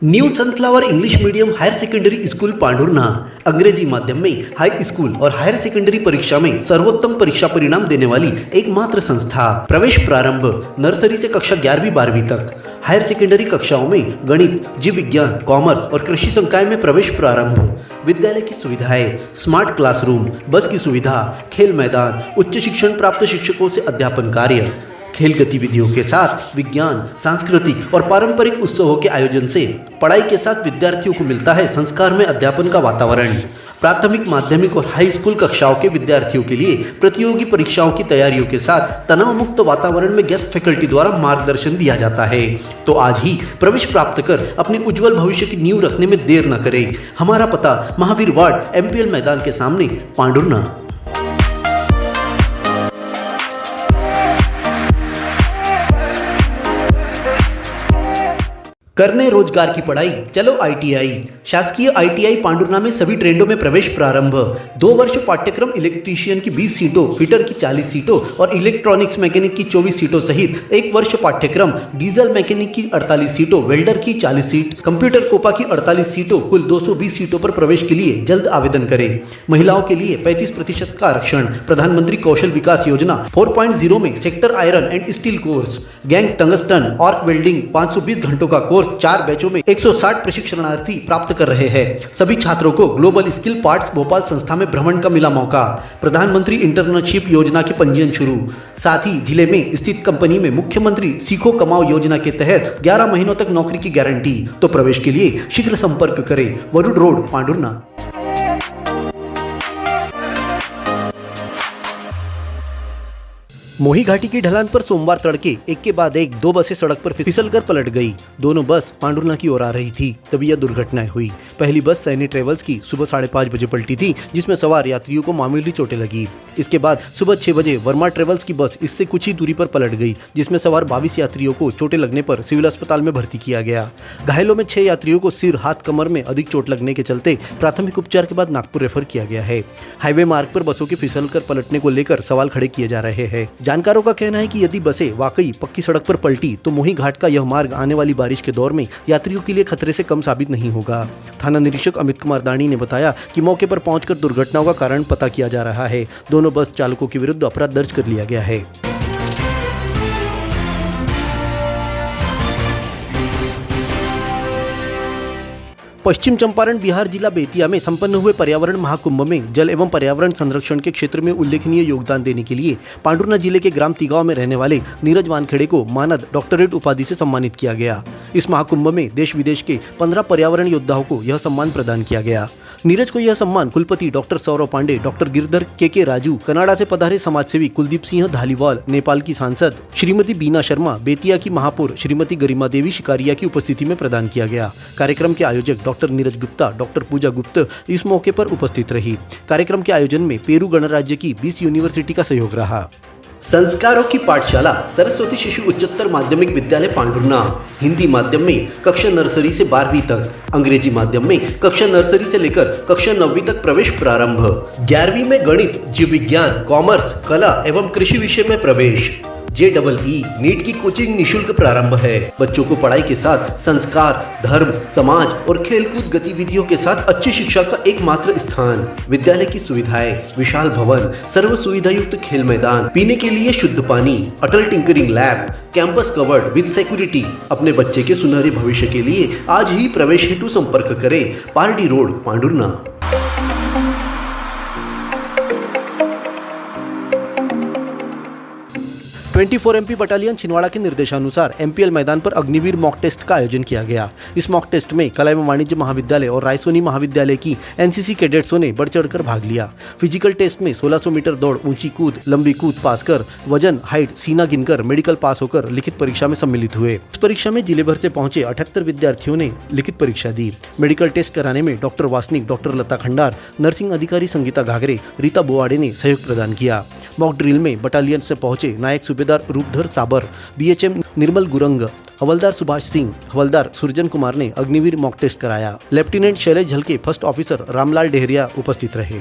New sunflower English medium higher secondary school Pandhurna अंग्रेजी माध्यम में हाई स्कूल और हायर सेकेंडरी परीक्षा में सर्वोत्तम परीक्षा परिणाम देने वाली एकमात्र संस्था। प्रवेश प्रारंभ नर्सरी से कक्षा 11वीं-12वीं तक। हायर सेकेंडरी कक्षाओं में गणित, जीव विज्ञान, कॉमर्स और कृषि संकाय में प्रवेश प्रारंभ। विद्यालय की सुविधाएं, स्मार्ट क्लासरूम, बस की सुविधा, खेल मैदान, उच्च शिक्षण प्राप्त शिक्षकों से अध्यापन कार्य, खेल गतिविधियों के साथ विज्ञान, सांस्कृतिक और पारंपरिक उत्सवों के आयोजन से पढ़ाई के साथ विद्यार्थियों को मिलता है संस्कार में अध्यापन का वातावरण। प्राथमिक, माध्यमिक और हाई स्कूल कक्षाओं के विद्यार्थियों के लिए प्रतियोगी परीक्षाओं की तैयारियों के साथ तनाव मुक्त वातावरण में गेस्ट फैकल्टी द्वारा मार्गदर्शन दिया जाता है। तो आज ही प्रवेश प्राप्त कर अपने उज्जवल भविष्य की नींव रखने में देर न करें। हमारा पता महावीर वार्ड, MPL मैदान के सामने, पांढुर्णा। करने रोजगार की पढ़ाई, चलो ITI। शासकीय ITI पांढुर्णा में सभी ट्रेंडों में प्रवेश प्रारंभ। 2 वर्ष पाठ्यक्रम इलेक्ट्रीशियन की 20 सीटों, फिटर की 40 सीटों और इलेक्ट्रॉनिक्स मैकेनिक की 24 सीटों सहित 1 वर्ष पाठ्यक्रम डीजल मैकेनिक की 48 सीटों, वेल्डर की 40 सीट, कंप्यूटर कोपा की 48 सीटों, कुल 220 सीटों पर प्रवेश के लिए जल्द आवेदन करें। महिलाओं के लिए 35% का आरक्षण। प्रधानमंत्री कौशल विकास योजना 4.0 में sector iron and steel course, gang tungsten, arc welding 520 घंटों का कोर्स 4 बैचों में 160 प्रशिक्षणार्थी प्राप्त कर रहे हैं। सभी छात्रों को ग्लोबल स्किल पार्ट्स भोपाल संस्था में भ्रमण का मिला मौका। प्रधानमंत्री इंटर्नशिप योजना की पंजीयन शुरू। साथ ही जिले में स्थित कंपनी में मुख्यमंत्री सीखो कमाओ योजना के तहत 11 महीनों तक नौकरी की गारंटी। तो प्रवेश के लिए शीघ्र संपर्क करें। वरुड रोड, पांढुर्णा। मोही घाटी की ढलान पर सोमवार तड़के एक के बाद एक 2 बसें सड़क पर फिसलकर पलट गई। दोनों बस पांढुर्णा की ओर आ रही थी, तभी यह दुर्घटना हुई। पहली बस सैनी ट्रेवल्स की सुबह 5:30 बजे पलटी थी, जिसमें सवार यात्रियों को मामूली चोटें लगी। इसके बाद सुबह 6 बजे वर्मा ट्रेवल्स की बस इससे कुछ ही दूरी पर पलट गई, जिसमें सवार 22 यात्रियों को चोटें लगने पर सिविल अस्पताल में भर्ती किया गया। घायलों में 6 यात्रियों को सिर, हाथ, कमर में अधिक चोट लगने के चलते प्राथमिक उपचार के बाद नागपुर रेफर किया गया है। हाईवे मार्ग पर बसों के फिसलकर पलटने को लेकर सवाल खड़े किए जा रहे हैं। जानकारों का कहना है कि यदि बसें वाकई पक्की सड़क पर पलटी तो मोही घाट का यह मार्ग आने वाली बारिश के दौर में यात्रियों के लिए खतरे से कम साबित नहीं होगा। थाना निरीक्षक अमित कुमार दानी ने बताया कि मौके पर पहुंचकर दुर्घटनाओं का कारण पता किया जा रहा है। दोनों बस चालकों के विरुद्ध अपराध दर्ज कर लिया गया है। पश्चिम चंपारण बिहार जिला बेतिया में संपन्न हुए पर्यावरण महाकुंभ में जल एवं पर्यावरण संरक्षण के क्षेत्र में उल्लेखनीय योगदान देने के लिए पांढुर्णा जिले के ग्राम तिगांव में रहने वाले नीरज वानखेड़े को मानद डॉक्टरेट उपाधि से सम्मानित किया गया। इस महाकुंभ में देश विदेश के 15 पर्यावरण योद्धाओं को यह सम्मान प्रदान किया गया। नीरज को यह सम्मान कुलपति डॉक्टर सौरव पांडे, डॉक्टर गिरधर के राजू, कनाडा से पधारे समाजसेवी कुलदीप सिंह धालीवाल, नेपाल की सांसद श्रीमती बीना शर्मा, बेतिया की महापौर श्रीमती गरिमा देवी शिकारिया की उपस्थिति में प्रदान किया गया। कार्यक्रम के आयोजक डॉक्टर नीरज गुप्ता, डॉक्टर पूजा गुप्त इस मौके पर उपस्थित रही। कार्यक्रम के आयोजन में पेरू गणराज्य की 20 यूनिवर्सिटी का सहयोग रहा। संस्कारों की पाठशाला सरस्वती शिशु उच्चतर माध्यमिक विद्यालय पांढुर्णा। हिंदी माध्यम में कक्षा नर्सरी से 12वीं तक, अंग्रेजी माध्यम में कक्षा नर्सरी से लेकर कक्षा 9वीं तक प्रवेश प्रारंभ। 11वीं में गणित, जीव विज्ञान, कॉमर्स, कला एवं कृषि विषय में प्रवेश। JEE नीट की कोचिंग निशुल्क प्रारंभ है। बच्चों को पढ़ाई के साथ संस्कार, धर्म, समाज और खेलकूद गतिविधियों के साथ अच्छी शिक्षा का एकमात्र स्थान। विद्यालय की सुविधाएं, विशाल भवन, सर्व सुविधा युक्त खेल मैदान, पीने के लिए शुद्ध पानी, Atal tinkering lab, campus covered with security. अपने बच्चे के सुनहरे भविष्य के लिए आज ही प्रवेश हेतु संपर्क करें। Party road, Pandhurna. 24 MP battalion Chhindwara के निर्देशानुसार MPL मैदान पर अग्निवीर मॉक टेस्ट का आयोजन किया गया। इस मॉक टेस्ट में कला एवं वाणिज्य महाविद्यालय और रायसोनी महाविद्यालय की NCC कैडेट्सों ने बढ़ चढ़कर भाग लिया। फिजिकल टेस्ट में 1600 मीटर दौड़, ऊंची कूद, लंबी कूद पास कर, वजन, हाइट, सीना गिनकर मेडिकल पास होकर लिखित परीक्षा में सम्मिलित हुए। इस परीक्षा में जिले भर से पहुंचे 78 विद्यार्थियों ने लिखित परीक्षा दी। मेडिकल टेस्ट कराने में डॉक्टर वासनिक, डॉक्टर लता खंडार, नर्सिंग अधिकारी संगीता घाघरे, रीता बोवाड़े ने सहयोग प्रदान किया। मॉक ड्रिल में बटालियन से पहुंचे नायक सूबेदार रूपधर साबर, BHM निर्मल गुरंग, हवलदार सुभाष सिंह, हवलदार सुरजन कुमार ने अग्निवीर मॉक टेस्ट कराया। लेफ्टिनेंट शैलेश झलके, फर्स्ट ऑफिसर रामलाल डेहरिया उपस्थित रहे।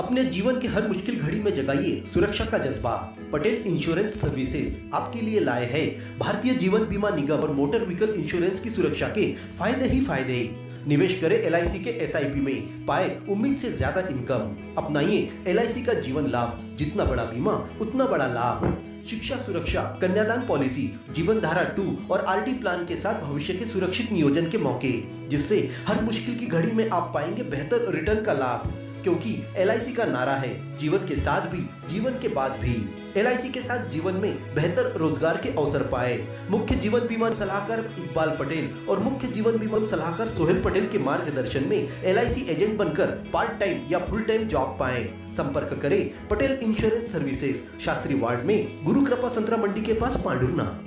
अपने जीवन के हर मुश्किल घड़ी में जगाइए सुरक्षा का जज्बा। पटेल इंश्योरेंस सर्विसेज आपके लिए लाए है भारतीय जीवन बीमा निगम और मोटर व्हीकल इंश्योरेंस की सुरक्षा के फायदे ही फायदे। निवेश करें LIC के SIP में, पाए उम्मीद से ज्यादा इनकम। अपनाइए LIC का जीवन लाभ, जितना बड़ा बीमा उतना बड़ा लाभ। शिक्षा सुरक्षा, कन्यादान पॉलिसी, जीवन धारा 2 और RD प्लान के साथ भविष्य के सुरक्षित नियोजन के मौके, जिससे हर मुश्किल की घड़ी में आप पाएंगे बेहतर रिटर्न का लाभ। क्योंकि LIC का नारा है जीवन के साथ भी जीवन के बाद भी। LIC के साथ जीवन में बेहतर रोजगार के अवसर पाए। मुख्य जीवन बीमा सलाहकार इकबाल पटेल और मुख्य जीवन बीमा सलाहकार सोहेल पटेल के मार्गदर्शन में LIC एजेंट बनकर पार्ट टाइम या फुल टाइम जॉब पाए। संपर्क करें Patel insurance services, Shastri ward में, गुरु कृपा संतरा मंडी के पास, पांडुरना।